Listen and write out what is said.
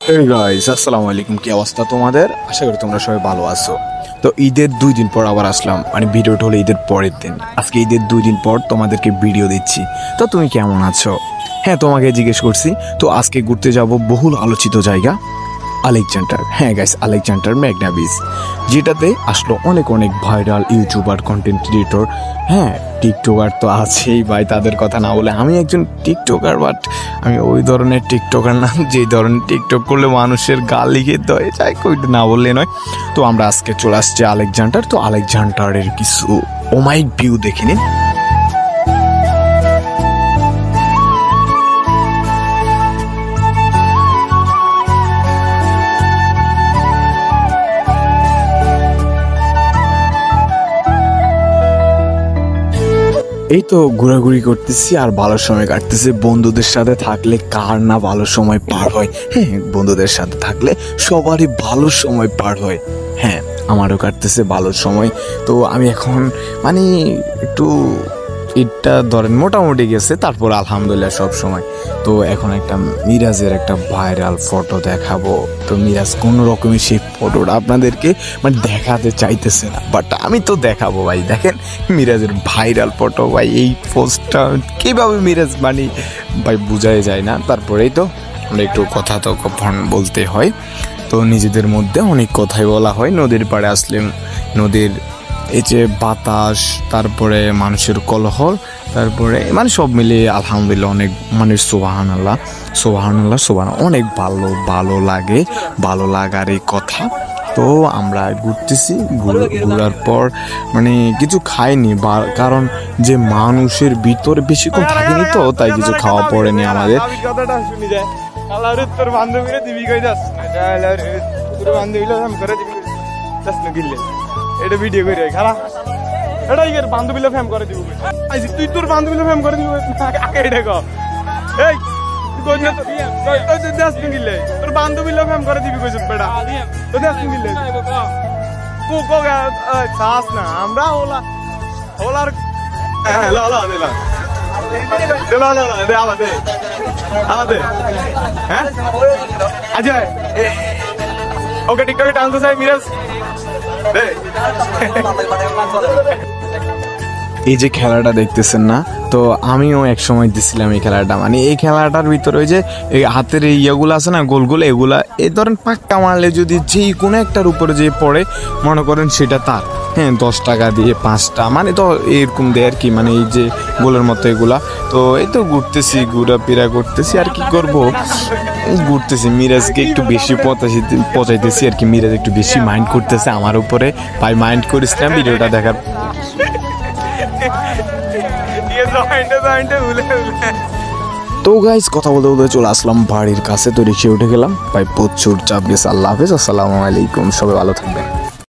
Hey guys, আসসালামু আলাইকুম। কি অবস্থা তোমাদের? আশা করি তোমরা সবাই ভালো আছো। তো ঈদের 2 দিন পর আবার আসলাম, মানে ভিডিওটা হলো ঈদের পরের দিন। আজকে ঈদের 2 দিন পর তোমাদেরকে ভিডিও দিচ্ছি। তো তুমি কেমন আছো? হ্যাঁ, তোমাকে জিজ্ঞেস করছি। তো আজকে ঘুরতে যাব বহুল আলোচিত জায়গা আলেকজান্ডার। হ্যাঁ গাইস, আলেকজান্ডার মেঘনা বিচ, যেটাতে আসলো অনেক ভাইরাল ইউটিউবার, কন্টেন্ট ক্রিয়েটর, হ্যাঁ টিকটকার তো আছেই ভাই। তাদের কথা না বলে আমি একজন টিকটকার, বাট আমি ওই ধরনের টিকটকার না যে ধরনের টিকটক করলে মানুষের গালি খেতে হয়ে যায়, ওইটা না বললে নয়। তো আমরা আজকে চলে আসছি আলেকজান্ডার। তো আলেকজান্ডারের কিছু ওমাইক ভিউ দেখে নিন। এই তো ঘোরাঘুরি করতেছি আর ভালো সময় কাটতেছে। বন্ধুদের সাথে থাকলে কার না ভালো সময় পার হয়? হ্যাঁ, বন্ধুদের সাথে থাকলে সবারই ভালো সময় পার হয়। হ্যাঁ, আমারও কাটতেছে ভালো সময়। তো আমি এখন মানে একটু ঈদটা ধরেন মোটামুটি গেছে, তারপর আলহামদুলিল্লাহ সব সময়। তো এখন একটা মিরাজের একটা ভাইরাল ফটো দেখাবো। তো মিরাজ কোনো রকমের সেই ফটোটা আপনাদেরকে মানে দেখাতে চাইতেছে না, বাট আমি তো দেখাবো ভাই। দেখেন মিরাজের ভাইরাল ফটো ভাই। এই পোস্টটা কীভাবে মিরাজ মানে ভাই বোঝাই যায় না। তারপরেই তো আমরা একটু কথা তো বলতে হয়। তো নিজেদের মধ্যে অনেক কথাই বলা হয়। নদীর পাড়ে আসলে নদীর এই যে বাতাস, তারপরে মানুষের কোলাহল, তারপরে মানে সব মিলিয়ে আলহামদুলিল্লাহ অনেক মানে সুবহানাল্লাহ অনেক ভালো লাগে। ভালো লাগার এই কথা। তো আমরা ঘুরতেছি, ঘোরার পর মানে কিছু খাইনি, কারণ যে মানুষের ভিতরে বেশিক্ষণ থাকিনি, তো তাই কিছু খাওয়া পড়েনি আমাদের। এটা ভিডিও করে খালা এটা ইয়ের বান্ধবীলা ফেম করে দিব আইছি তুই তোর বান্ধবীলা ফেম করে দিব আগে এটা কও এই তুই তো দেশ নিলে তোর বান্ধবীলা ফেম করে দিবি কইছ বেটা তো দেশ নিলে কো কো সাস না আমরা ওলার লা দে আমাদের হ্যাঁ আজয় ওকে টিকটকে ডান্স চাই মিরাজ। এই যে খেলাটা দেখতেছেন না, তো আমিও এক সময় দিছিলাম এই খেলাটা। মানে এই খেলাটার ভিতরে ওই যে এই হাতের এই ইয়েগুলো আছে না, গোলগুলো, এগুলা এই ধরেন পাক্কা মারলে যদি যেই কোনো একটার উপরে যে পড়ে মনে করেন সেটা তার। হ্যাঁ, 10 টাকা দিয়ে 5টা মানে তো এরকম দেয় আর কি, মানে এই যে গোলের মতো এগুলা। তো এই তো ঘুরতেছি, ঘোরাফেরা করতেছি আর কি করবো, ঘুরতেছি। মিরাজকে একটু বেশি পচাইতেছি আর কি। মিরাজ একটু বেশি মাইন্ড করতেছে আমার উপরে। ভাই মাইন্ড করিস না, ভিডিওটা দেখার। তো গাইস কথা বলতে চলে আসলাম বাড়ির কাছে। তো রিক্সা উঠে গেলাম ভাই, প্রচুর চাপ গেছে। আল্লাহ হাফেজ, আসসালামু আলাইকুম, সবাই ভালো থাকবেন।